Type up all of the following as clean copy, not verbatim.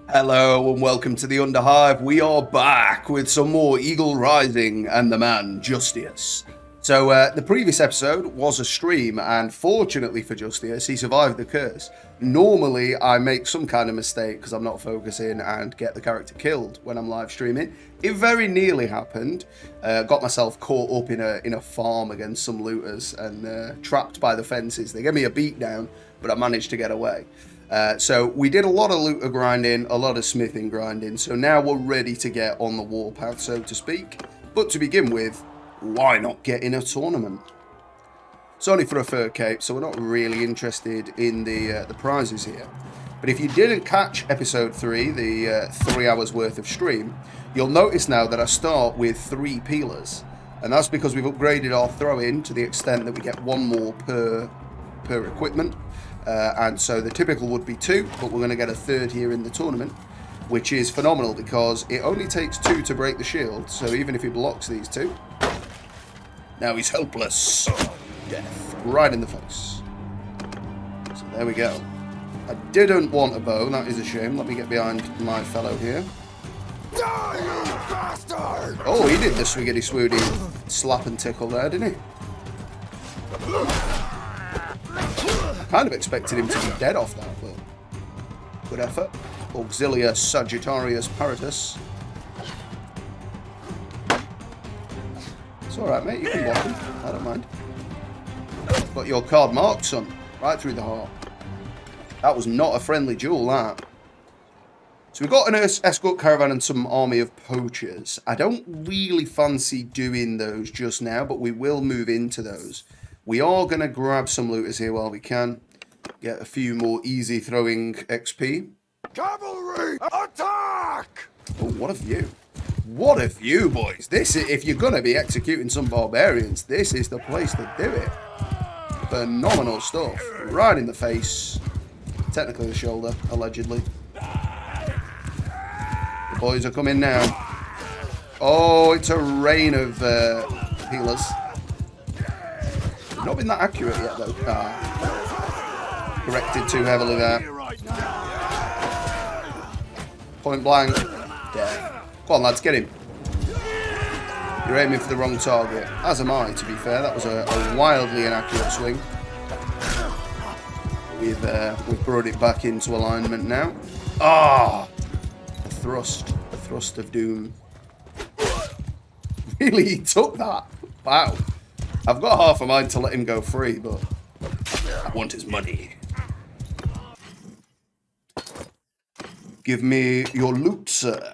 Hello and welcome to the Underhive. We are back with some more Eagle Rising and the man Justice. So the previous episode was a stream, and fortunately for Justice, he survived the curse. Normally I make some kind of mistake because I'm not focusing and get the character killed when I'm live streaming. It very nearly happened. Got myself caught up in a farm against some looters and trapped by the fences. They gave me a beat down, but I managed to get away. So we did a lot of looter grinding, a lot of smithing grinding, so now we're ready to get on the warpath, so to speak. But to begin with, why not get in a tournament? It's only for a fur cape, so we're not really interested in the prizes here. But if you didn't catch episode 3, the 3 hours worth of stream, you'll notice now that I start with 3 peelers. And that's because we've upgraded our throw-in to the extent that we get 1 more per equipment. And so the typical would be 2, but we're going to get a 3rd here in the tournament, which is phenomenal because it only takes 2 to break the shield. So even if he blocks these 2, now he's helpless. Death right in the face. So there we go. I didn't want a bow, that is a shame. Let me get behind my fellow here. Die, you bastard! Oh, he did the swiggity swoody slap and tickle there, didn't he? Kind of expected him to be dead off that, but good effort. Auxilia Sagittarius Paratus. It's alright, mate, you can block him. I don't mind. Got your card marked, son. Right through the heart. That was not a friendly duel, that. So we've got an escort caravan and some army of poachers. I don't really fancy doing those just now, but we will move into those. We are going to grab some looters here while we can. Get a few more easy throwing XP. Cavalry, attack! Oh, what a view. What a view, boys. This is, if you're going to be executing some barbarians, this is the place to do it. Phenomenal stuff. Right in the face. Technically the shoulder, allegedly. The boys are coming now. Oh, it's a rain of healers. Not been that accurate yet, though. Corrected too heavily there. Point blank. Dead. Go on, lads, get him. You're aiming for the wrong target. As am I, to be fair. That was a wildly inaccurate swing. We've brought it back into alignment now. Ah! The thrust of doom. Really, he took that? Wow. I've got half a mind to let him go free, but I want his money. Give me your loot, sir.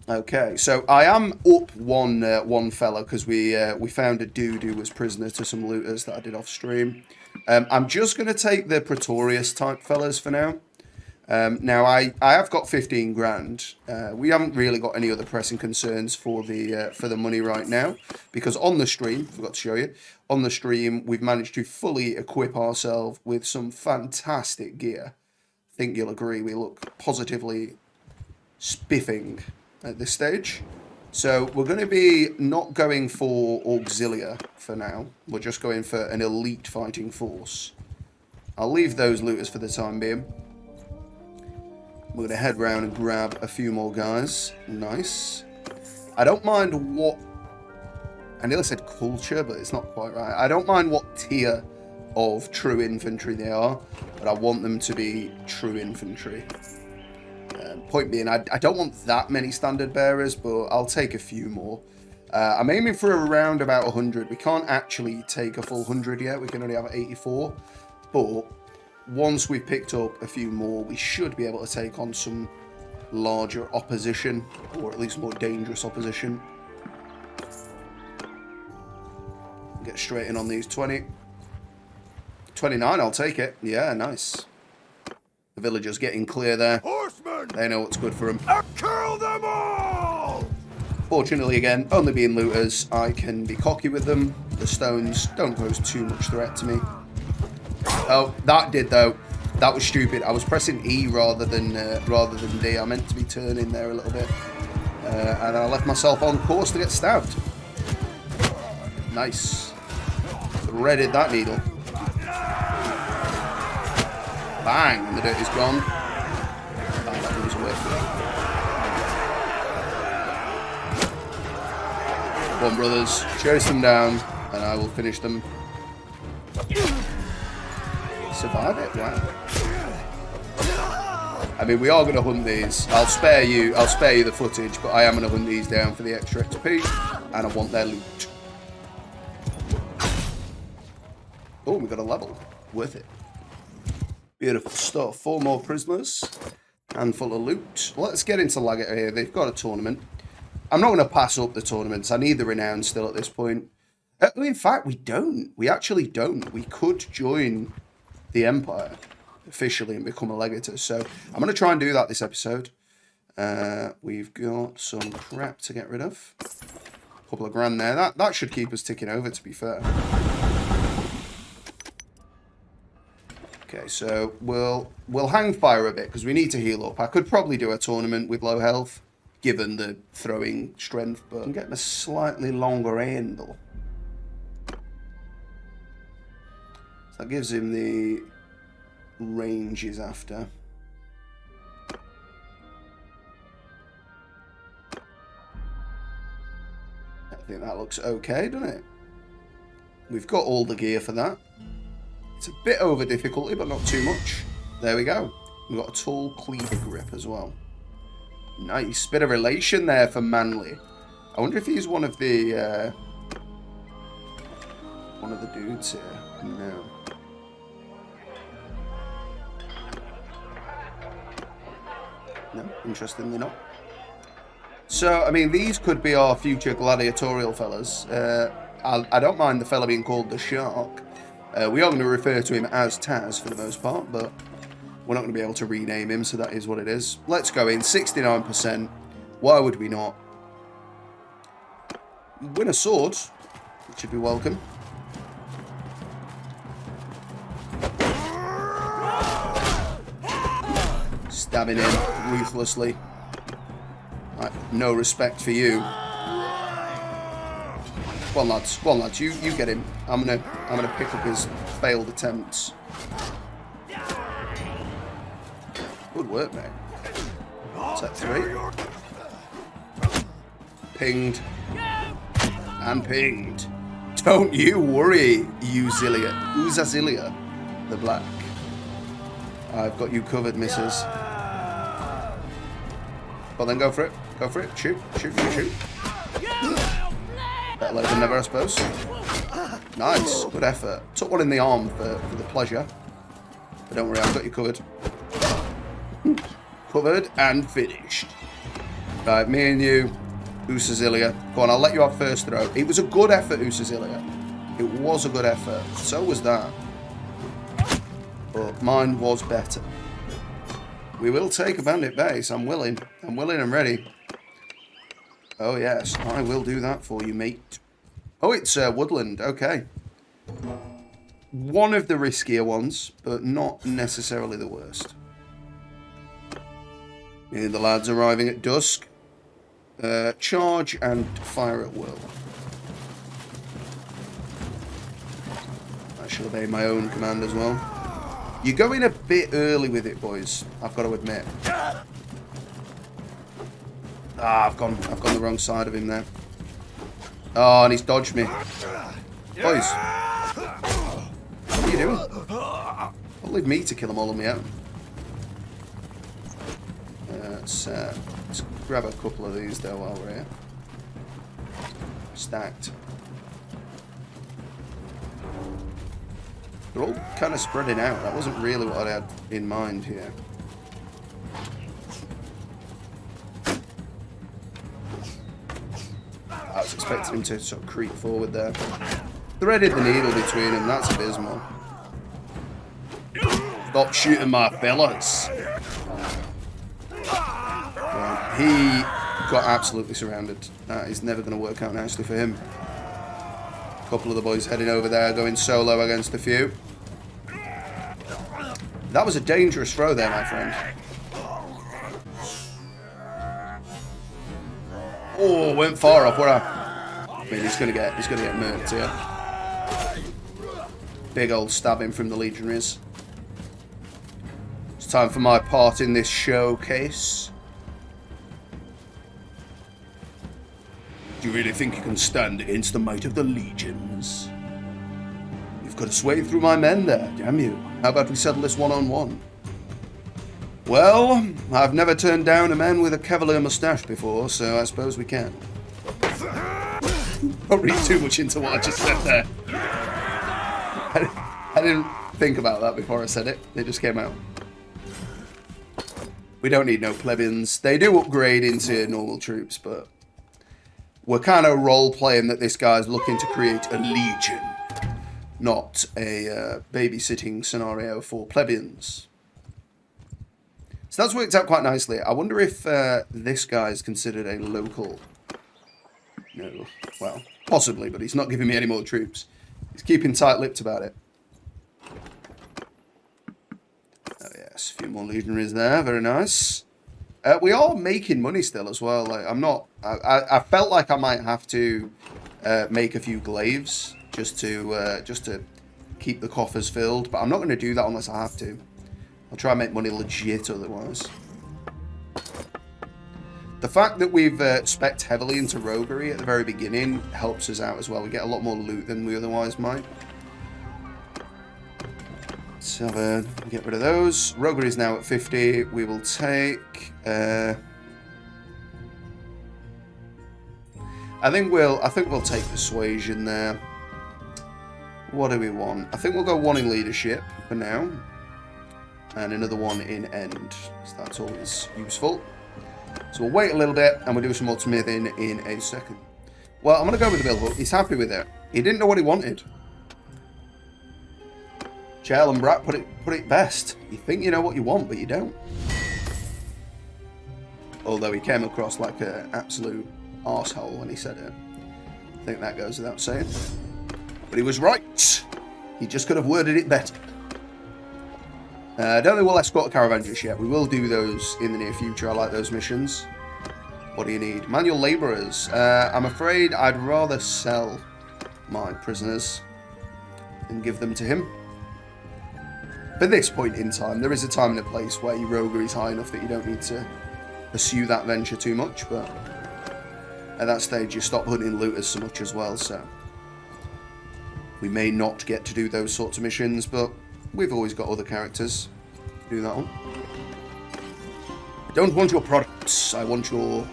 Okay, so I am up one fella because we found a dude who was prisoner to some looters that I did off stream. I'm just going to take the Praetorius type fellas for now. Now I have got 15 grand. We haven't really got any other pressing concerns for the money right now because on the stream, forgot to show you, on the stream we've managed to fully equip ourselves with some fantastic gear. I think you'll agree we look positively spiffing at this stage. So we're going to be not going for Auxilia for now. We're just going for an elite fighting force. I'll leave those looters for the time being. We're going to head round and grab a few more guys. Nice. I don't mind what... I nearly said culture, but it's not quite right. I don't mind what tier of true infantry they are, but I want them to be true infantry. Point being, I don't want that many standard bearers, but I'll take a few more. I'm aiming for around about 100. We can't actually take a full 100 yet. We can only have 84. But once we've picked up a few more, we should be able to take on some larger opposition, or at least more dangerous opposition. Get straight in on these 20. 29, I'll take it. Yeah, nice. The villagers getting clear there. Horsemen! They know what's good for them. Kill them all! Fortunately, again, only being looters, I can be cocky with them. The stones don't pose too much threat to me. Oh, that did though. That was stupid. I was pressing E rather than D. I meant to be turning there a little bit, and I left myself on course to get stabbed. Nice. Threaded that needle. Bang! And the dirt is gone. Oh, that moves away from it. Come on, brothers. Chase them down, and I will finish them. Survive it? Wow. I mean, we are going to hunt these. I'll spare you the footage, but I am going to hunt these down for the extra XP, and I want their loot. Oh, we got a level. Worth it. Beautiful stuff. 4 more prisoners. Handful of loot. Let's get into Legatus here. They've got a tournament. I'm not going to pass up the tournaments. I need the renown still at this point. In fact, we don't. We actually don't. We could join the Empire officially and become a Legatus. So I'm going to try and do that this episode. We've got some crap to get rid of. A couple of grand there. That should keep us ticking over, to be fair. Okay, so we'll hang fire a bit because we need to heal up. I could probably do a tournament with low health, given the throwing strength, but I'm getting a slightly longer handle. So that gives him the range he's after. I think that looks okay, doesn't it? We've got all the gear for that. It's a bit over difficulty, but not too much. There we go. We've got a tall cleaver grip as well. Nice. Bit of relation there for Manly. I wonder if he's one of the dudes here. No. No, interestingly not. So, I mean, these could be our future gladiatorial fellas. I don't mind the fella being called the Shark. We are going to refer to him as Taz for the most part, but we're not going to be able to rename him, so that is what it is. Let's go in. 69%. Why would we not? Win a sword, which should be welcome. Stabbing him ruthlessly. Right, no respect for you. Come on, lads. Come on, lads. You get him. I'm gonna pick up his failed attempts. Good work, mate. Set 3. Pinged. And pinged. Don't you worry, Uzazilia the Black. I've got you covered, missus. Well, then go for it. Go for it. Shoot. Shoot. Shoot. Better late than never, I suppose. Nice. Good effort. Took one in the arm for the pleasure. But don't worry, I've got you covered. Covered and finished. Right, me and you, Usazilia. Go on, I'll let you have first throw. It was a good effort, Usazilia. It was a good effort. So was that. But mine was better. We will take a bandit base. I'm willing. I'm willing and ready. Oh, yes. I will do that for you, mate. Oh, it's woodland. Okay. One of the riskier ones, but not necessarily the worst. Here the lads arriving at dusk. Charge and fire at will. I shall obey my own command as well. You're going a bit early with it, boys. I've got to admit. Ah, I've gone the wrong side of him there. Oh, and he's dodged me. Boys, what are you doing? Don't leave me to kill them all on my own. Let's grab a couple of these though while we're here. Stacked. They're all kind of spreading out. That wasn't really what I had in mind here. I was expecting him to sort of creep forward there. Threaded the needle between them. That's abysmal. Stop shooting my fellas. Yeah, he got absolutely surrounded. That is never going to work out nicely for him. A couple of the boys heading over there, going solo against a few. That was a dangerous throw there, my friend. Oh, went far off. What I mean, he's gonna get murked here. big old stabbing from the legionaries. It's time for my part in this showcase. Do you really think you can stand against the might of the legions? You've got to sway through my men there, damn you. How about we settle this one-on-one? Well, I've never turned down a man with a cavalier moustache before, so I suppose we can. Don't read too much into what I just said there. I didn't think about that before I said it. It just came out. We don't need no plebeians. They do upgrade into normal troops, but we're kind of role-playing that this guy's looking to create a legion, not a babysitting scenario for plebeians. So that's worked out quite nicely. I wonder if this guy is considered a local. No. Well, possibly, but he's not giving me any more troops. He's keeping tight-lipped about it. Oh, yes. A few more legionaries there. Very nice. We are making money still as well. Like, I'm not... I felt like I might have to make a few glaives just to keep the coffers filled, but I'm not going to do that unless I have to. I'll try and make money legit otherwise. The fact that we've specced heavily into roguery at the very beginning helps us out as well. We get a lot more loot than we otherwise might. So get rid of those. Roguery is now at 50. We will take... I think we'll take persuasion there. What do we want? I think we'll go one in leadership for now. And another one in end. So that's always useful. So we'll wait a little bit and we'll do some more smithing in a second. Well, I'm going to go with the build. He's happy with it. He didn't know what he wanted. Jail and Brat put it best. You think you know what you want, but you don't. Although he came across like an absolute arsehole when he said it. I think that goes without saying. But he was right. He just could have worded it better. I don't think we'll escort a caravan just yet. We will do those in the near future. I like those missions. What do you need? Manual labourers. I'm afraid I'd rather sell my prisoners and give them to him. At this point in time, there is a time and a place where your roguery is high enough that you don't need to pursue that venture too much, but at that stage you stop hunting looters so much as well, so we may not get to do those sorts of missions, but we've always got other characters to do that on. I don't want your products, I want your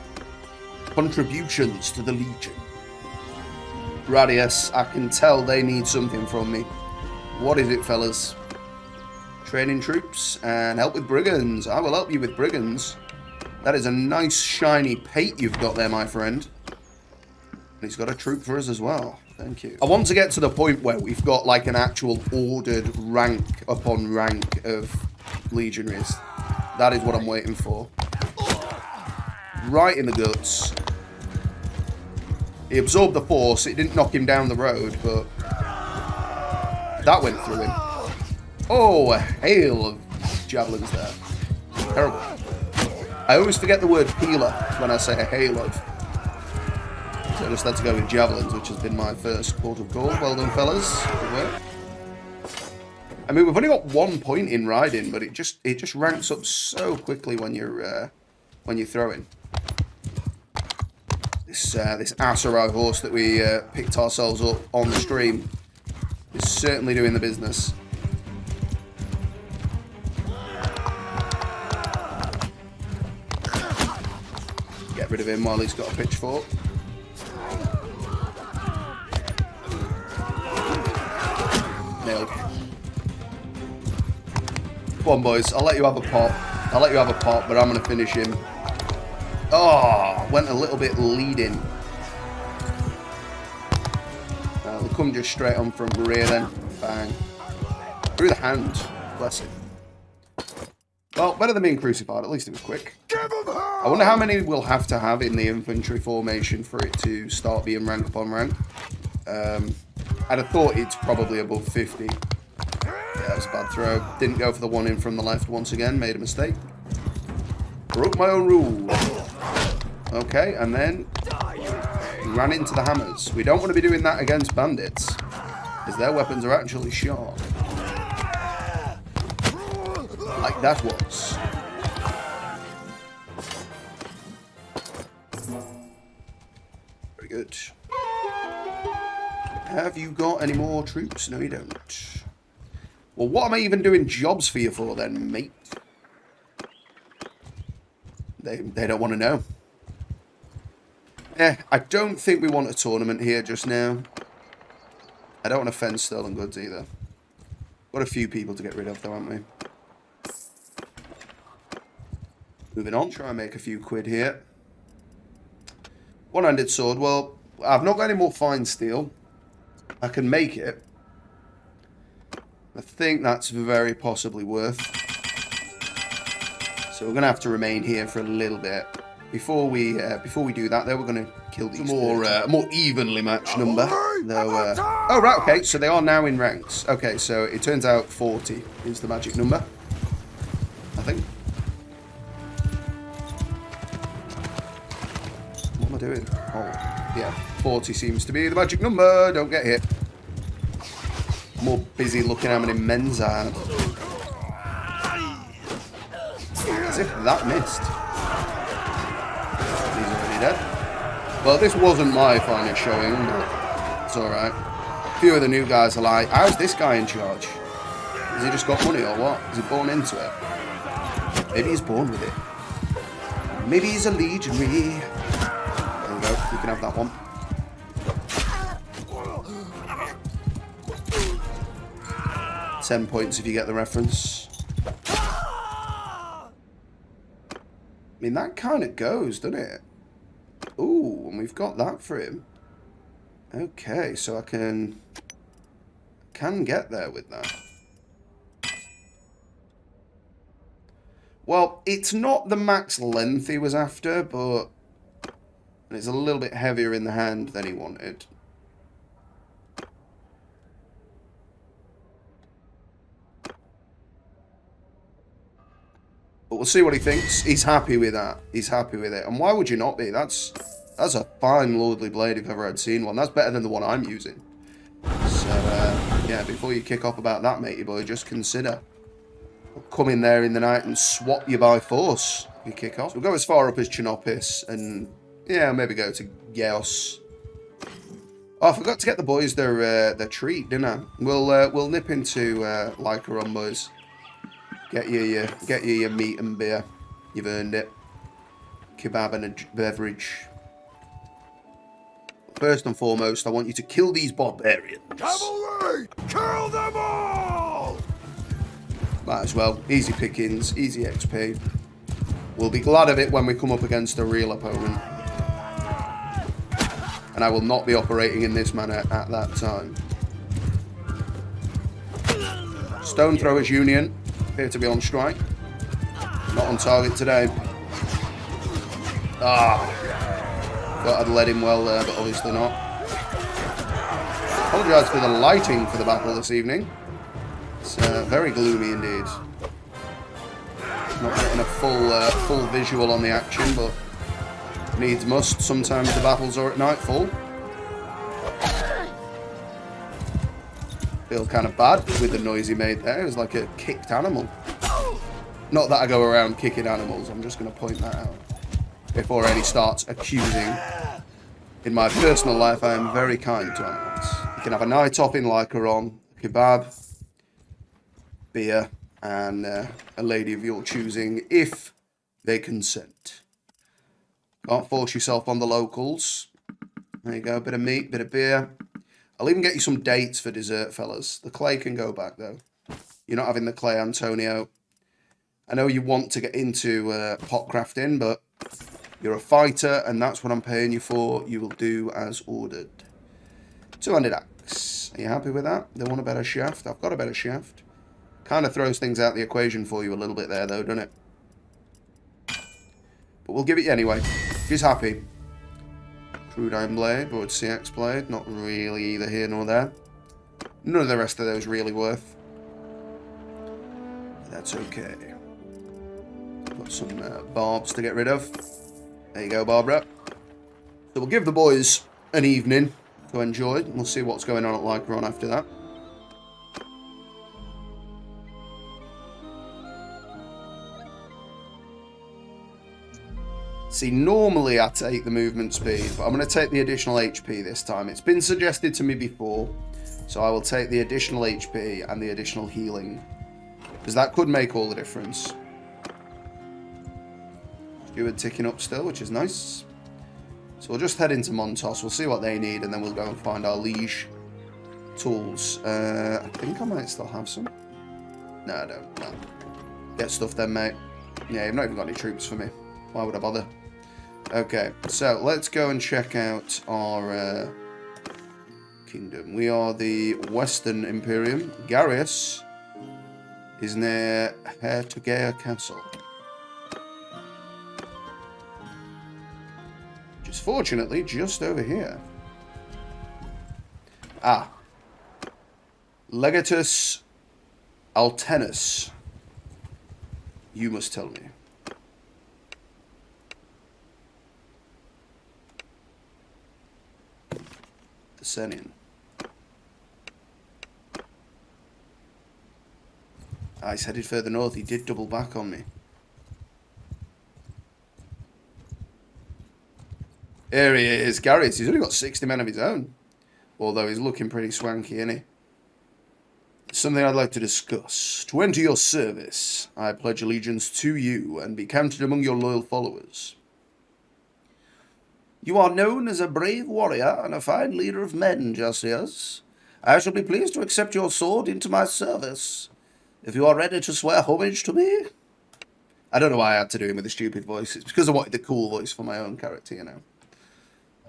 contributions to the Legion. Radius, I can tell they need something from me. What is it, fellas? Training troops and help with brigands. I will help you with brigands. That is a nice shiny pate you've got there, my friend. And he's got a troop for us as well. Thank you. I want to get to the point where we've got like an actual ordered rank upon rank of legionaries. That is what I'm waiting for. Right in the guts. He absorbed the force. It didn't knock him down the road, but that went through him. Oh, a hail of javelins there. Terrible. I always forget the word peeler when I say a hail of. So I just had to go with javelins, which has been my first port of call. Well done, fellas. Good work. I mean, we've only got 1 point in riding, but it just ranks up so quickly when you're throwing. This Asarai horse that we picked ourselves up on the stream is certainly doing the business. Get rid of him while he's got a pitchfork. Nailed. Come on, boys. I'll let you have a pot. But I'm going to finish him. Oh, went a little bit leading. They'll come just straight on from rear then. Bang. Through the hand. Bless him. Well, better than being crucified. At least it was quick. I wonder how many we'll have to have in the infantry formation for it to start being rank upon rank. I'd have thought it's probably above 50. Yeah, that was a bad throw. Didn't go for the one in from the left once again. Made a mistake. Broke my own rule. Okay, and then ran into the hammers. We don't want to be doing that against bandits. Because their weapons are actually sharp. Like that was. Very good. Have you got any more troops? No, you don't. Well, what am I even doing jobs for you for then, mate? They don't want to know. I don't think we want a tournament here just now. I don't want to fence stolen goods either. Got a few people to get rid of though, haven't we? Moving on, try and make a few quid here. One-handed sword, well, I've not got any more fine steel. I can make it. I think that's very possibly worth. So we're going to have to remain here for a little bit. Before we do that, though, we're going to kill these more evenly matched number. Though, oh, right, okay, so they are now in ranks. Okay, so it turns out 40 is the magic number, I think. What am I doing? Oh, yeah, 40 seems to be the magic number. Don't get hit. More busy looking how many men's I had. As if that missed. He's already dead. Well, this wasn't my finest showing, but it's alright. A few of the new guys are like, how's this guy in charge? Has he just got money or what? Is he born into it? Maybe he's born with it. Maybe he's a legionary. There we go, you can have that one. $10 points if you get the reference. I mean, that kind of goes, doesn't it? Ooh, and we've got that for him. Okay, so I can get there with that. Well, it's not the max length he was after, but it's a little bit heavier in the hand than he wanted. But we'll see what he thinks. He's happy with that. He's happy with it. And why would you not be? That's a fine lordly blade if I've ever had seen one. That's better than the one I'm using. So, yeah, before you kick off about that, matey boy, just consider. I'll come in there in the night and swap you by force if you kick off. So we'll go as far up as Chinopis and, yeah, maybe go to Geos. Oh, I forgot to get the boys their treat, didn't I? We'll nip into Lycaron, boys. Get you your meat and beer. You've earned it. Kebab and a beverage. First and foremost, I want you to kill these barbarians. Cavalry! Kill them all! Might as well. Easy pickings, easy XP. We'll be glad of it when we come up against a real opponent. And I will not be operating in this manner at that time. Stone Throwers Union. Appear to be on strike. Not on target today. Thought I'd let him well there, but obviously not. Apologise for the lighting for the battle this evening. It's very gloomy indeed. Not getting a full visual on the action, but needs must. Sometimes the battles are at nightfall. Feel kind of bad with the noise he made there. It was like a kicked animal. Not that I go around kicking animals. I'm just going to point that out. Before Eddie starts accusing. In my personal life, I am very kind to animals. You can have a night off in Lycaron, kebab, beer, and a lady of your choosing, if they consent. Can't force yourself on the locals. There you go, a bit of meat, bit of beer. I'll even get you some dates for dessert, fellas. The clay can go back, though. You're not having the clay, Antonio. I know you want to get into pot crafting, but you're a fighter, and that's what I'm paying you for. You will do as ordered. Two-handed axe. Are you happy with that? They want a better shaft? I've got a better shaft. Kind of throws things out the equation for you a little bit there, though, doesn't it? But we'll give it you anyway. She's happy. Crude iron blade, broad CX blade. Not really either here nor there. None of the rest of those really worth. That's okay. Got some barbs to get rid of. There you go, Barbara. So we'll give the boys an evening to enjoy. We'll see what's going on at Lycaron after that. See, normally I take the movement speed, but I'm going to take the additional HP this time. It's been suggested to me before, so I will take the additional HP and the additional healing, because that could make all the difference. Steward ticking up still, which is nice. So we'll just head into Montos. We'll see what they need, and then we'll go and find our liege tools. I think I might still have some. No, I don't. No. Get stuff then, mate. Yeah, you've not even got any troops for me. Why would I bother? Okay, so let's go and check out our kingdom. We are the Western Imperium. Garius is near Hertugea Castle, which is fortunately just over here. Ah. Legatus Altenus. You must tell me. The Senian. He's headed further north. He did double back on me. Here he is, Gareth. He's only got 60 men of his own. Although he's looking pretty swanky, isn't he? Something I'd like to discuss. To enter your service, I pledge allegiance to you and be counted among your loyal followers. You are known as a brave warrior and a fine leader of men, Justius. I shall be pleased to accept your sword into my service, if you are ready to swear homage to me. I don't know why I had to do him with a stupid voice. It's because I wanted the cool voice for my own character, you know.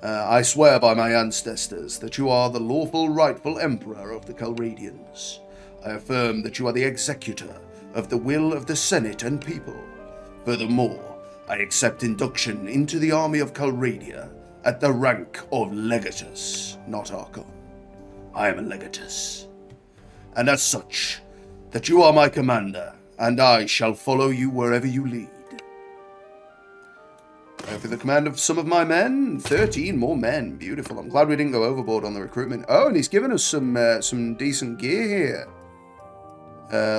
I swear by my ancestors that you are the lawful rightful emperor of the Calradians. I affirm that you are the executor of the will of the Senate and people. Furthermore, I accept induction into the army of Calradia at the rank of Legatus, not Archon. I am a Legatus, and as such, that you are my commander, and I shall follow you wherever you lead. For the command of some of my men, 13 more men. Beautiful. I'm glad we didn't go overboard on the recruitment. Oh, and he's given us some decent gear here.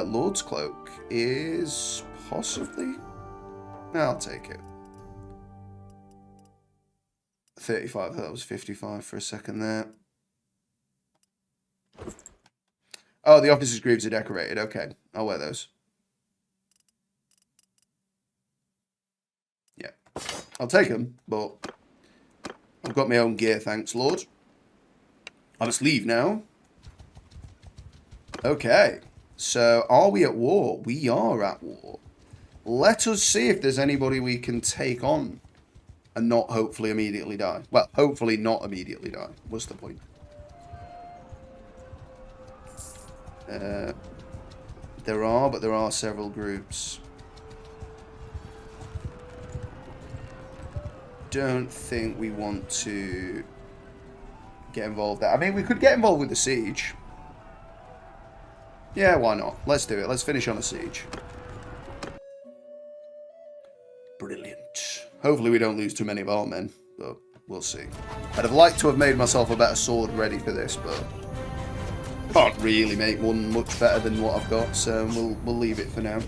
Lord's Cloak is possibly... I'll take it. 35, that was 55 for a second there. Oh, the officers' greaves are decorated. Okay, I'll wear those. Yeah, I'll take them, but I've got my own gear, thanks, Lord. I must leave now. Okay, so are we at war? We are at war. Let us see if there's anybody we can take on and not hopefully immediately die. Well, hopefully not immediately die. What's the point? There are several groups. Don't think we want to get involved there. I mean, we could get involved with the siege. Yeah, why not? Let's do it. Let's finish on a siege. Brilliant. Hopefully we don't lose too many of our men, but we'll see. I'd have liked to have made myself a better sword ready for this, but can't really make one much better than what I've got, so we'll leave it for now.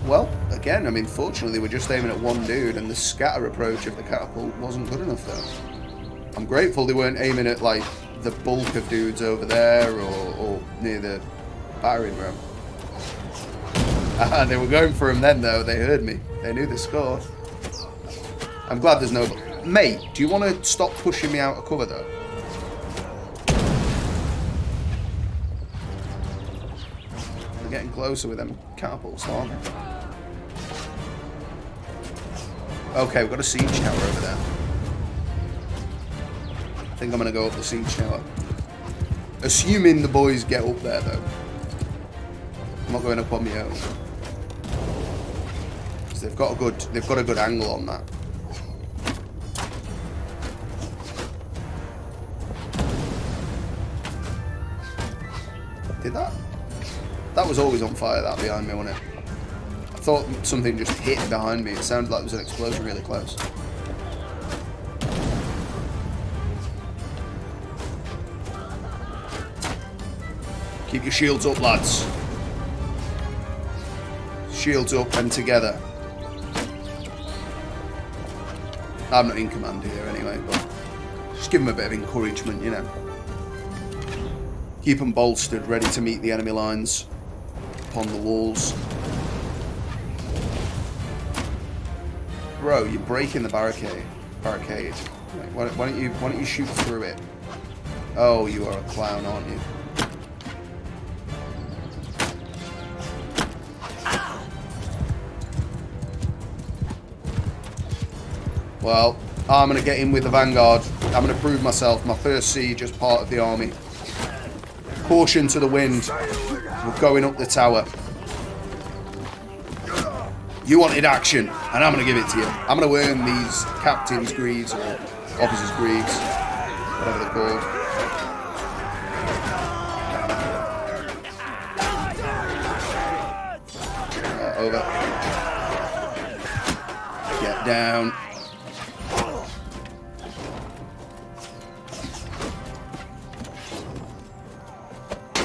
Well, again, I mean, fortunately we're just aiming at one dude, and the scatter approach of the catapult wasn't good enough though. I'm grateful they weren't aiming at like the bulk of dudes over there or near the firing ram. They were going for him then though. They heard me. They knew the score. I'm glad there's no... Mate, do you want to stop pushing me out of cover though? They're getting closer with them catapults, aren't they? Okay, we've got a siege tower over there. I think I'm going to go up the siege tower. Assuming the boys get up there though. I'm not going up on my own. Because they've got a good angle on that. Did that? That was always on fire, that behind me, wasn't it? I thought something just hit behind me. It sounded like there was an explosion really close. Keep your shields up, lads. Shields up and together. I'm not in command here anyway, but just give them a bit of encouragement, you know. Keep them bolstered, ready to meet the enemy lines upon the walls. Bro, you're breaking the barricade. Why don't you shoot through it? Oh, you are a clown, aren't you? Well, I'm going to get in with the vanguard. I'm going to prove myself. My first siege as part of the army. Caution to the wind. We're going up the tower. You wanted action, and I'm going to give it to you. I'm going to earn these captain's greaves, or officers' greaves, whatever they're called. Over. Get down.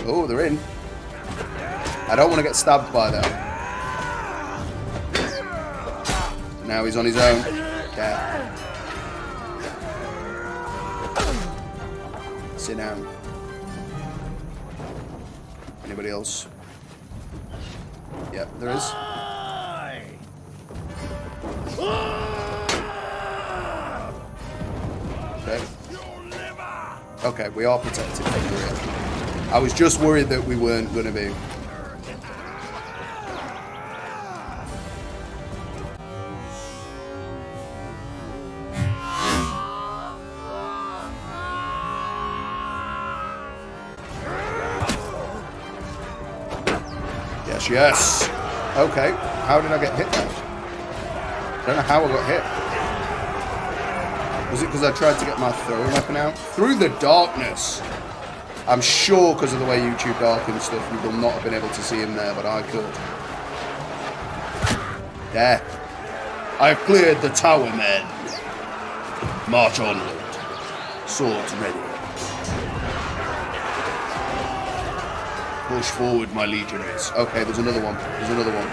Oh, they're in. I don't want to get stabbed by them. Now he's on his own. Yeah. Sit down. Anybody else? Yeah, there is. Okay. Okay, we are protected from the rear. I was just worried that we weren't going to be. Yes, yes. Okay. How did I get hit there? I don't know how I got hit. Was it because I tried to get my throwing weapon out? Through the darkness. I'm sure because of the way YouTube darkens stuff, you will not have been able to see him there, but I could. There. I've cleared the tower, men. March onward. Swords ready. Push forward, my legionaries. Okay, there's another one. There's another one.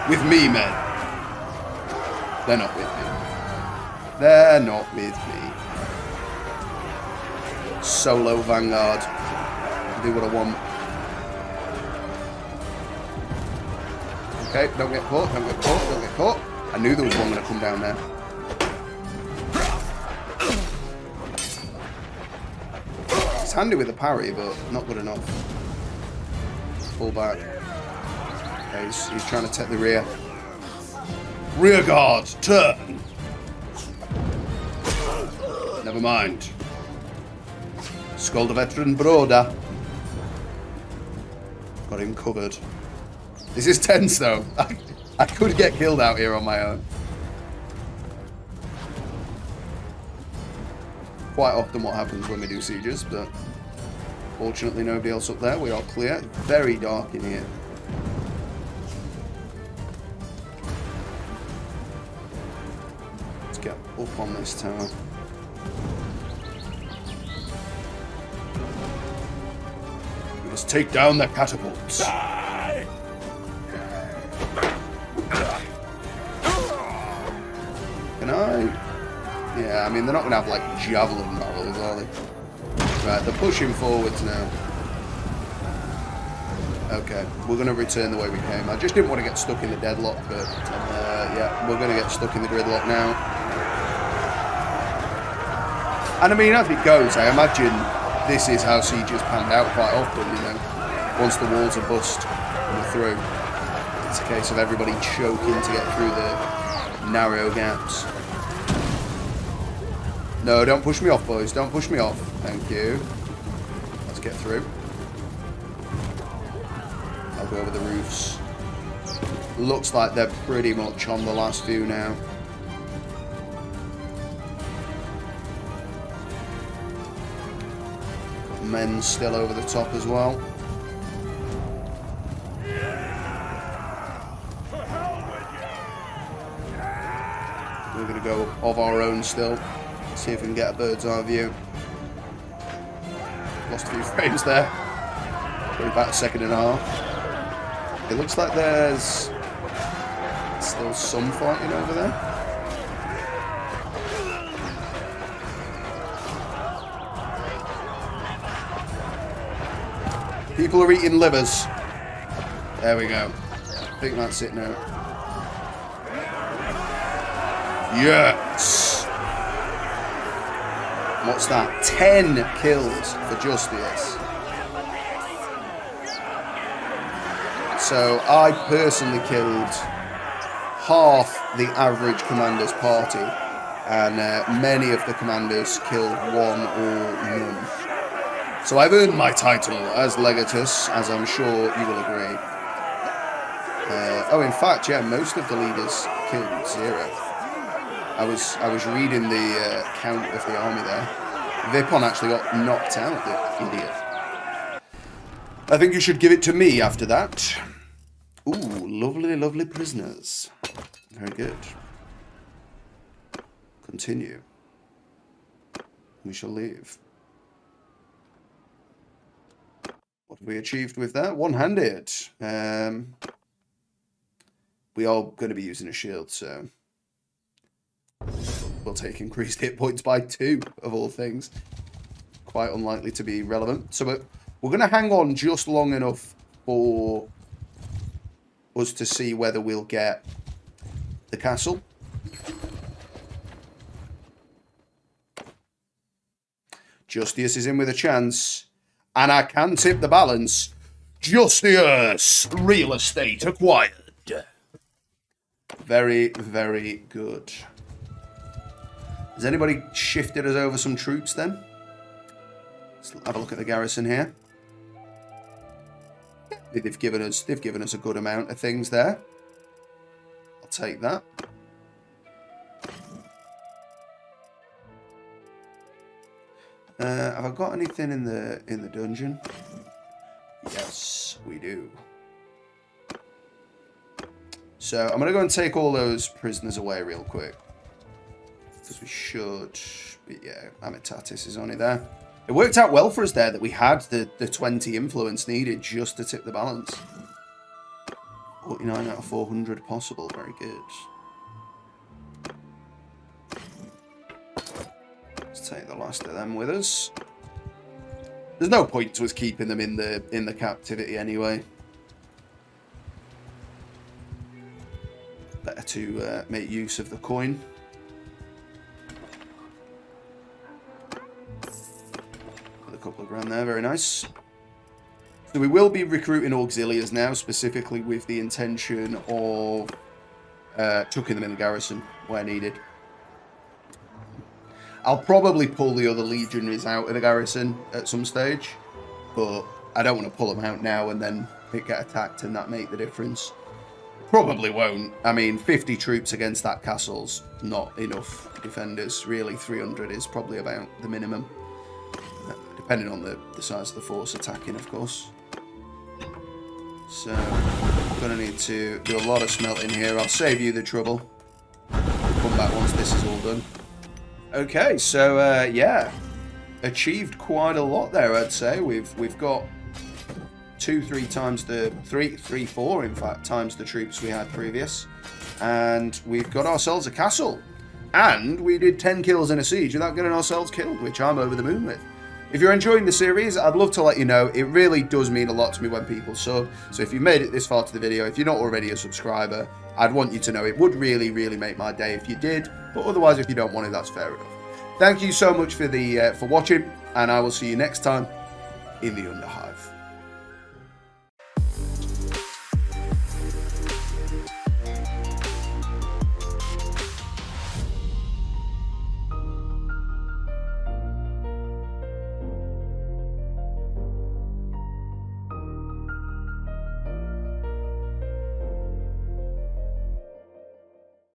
With me, men. They're not with me. They're not with me. Solo vanguard. Do what I want. Okay, don't get caught, don't get caught, don't get caught. I knew there was one going to come down there. It's handy with a parry, but not good enough. Pull back. Okay, he's trying to take the rear. Rear guard, turn! Never mind. Scold a veteran broda. Got him covered. This is tense though. I could get killed out here on my own. Quite often what happens when we do sieges, but fortunately nobody else up there. We are clear. Very dark in here. Let's get up on this tower. We must take down their catapults. Can I? Yeah, I mean, they're not going to have, like, javelin barrels, are they? Right, they're pushing forwards now. Okay, we're going to return the way we came. I just didn't want to get stuck in the deadlock, but, yeah, we're going to get stuck in the gridlock now. And, I mean, as it goes, I imagine this is how sieges panned out quite often, you know. Once the walls are bust and we're through, it's a case of everybody choking to get through the narrow gaps. No, don't push me off, boys. Don't push me off. Thank you. Let's get through. I'll go over the roofs. Looks like they're pretty much on the last few now. Got men still over the top as well. We're going to go of our own still. See if we can get a bird's eye view. Lost a few frames there. Probably about a second and a half. It looks like there's Still some fighting over there. People are eating livers. There we go. I think that's it now. Yes! What's that? 10 kills for Justice. So I personally killed half the average commander's party, and many of the commanders killed one or none. So I've earned my title as Legatus, as I'm sure you will agree. Oh, in fact, yeah, most of the leaders killed 0. I was reading the count of the army there. Vipon actually got knocked out, the idiot. I think you should give it to me after that. Ooh, lovely, lovely prisoners. Very good. Continue. We shall leave. What have we achieved with that? One-handed. We are going to be using a shield, so we'll take increased hit points by 2, of all things. Quite unlikely to be relevant. So we're going to hang on just long enough for us to see whether we'll get the castle. Justice is in with a chance. And I can tip the balance. Justice! Real estate acquired. Very, very good. Has anybody shifted us over some troops then? Let's have a look at the garrison here. They've given us a good amount of things there. I'll take that. Have I got anything in the dungeon? Yes, we do. So I'm gonna go and take all those prisoners away real quick, because we should. But yeah, Amitatis is only there. It worked out well for us there that we had the 20 influence needed just to tip the balance. 49 out of 400 possible. Very good. Let's take the last of them with us. There's no point to us keeping them in the captivity anyway. Better to make use of the coin. Put a couple of grand there, very nice. So we will be recruiting auxiliaries now, specifically with the intention of chucking them in the garrison where needed. I'll probably pull the other legionaries out of the garrison at some stage, but I don't want to pull them out now and then it get attacked and that make the difference. Probably won't. I mean, 50 troops against that castle's not enough defenders. Really, 300 is probably about the minimum, depending on the size of the force attacking, of course. So, I'm going to need to do a lot of smelting here. I'll save you the trouble. Come back once this is all done. Okay, so yeah, achieved quite a lot there. I'd say we've got 4 times the troops we had previous, and we've got ourselves a castle, and we did 10 kills in a siege without getting ourselves killed, which I'm over the moon with. If you're enjoying the series, I'd love to let you know. It really does mean a lot to me when people sub. So if you made it this far to the video, if you're not already a subscriber, I'd want you to know it would really, really make my day if you did. But otherwise, if you don't want it, that's fair enough. Thank you so much for watching, and I will see you next time in the Underhive.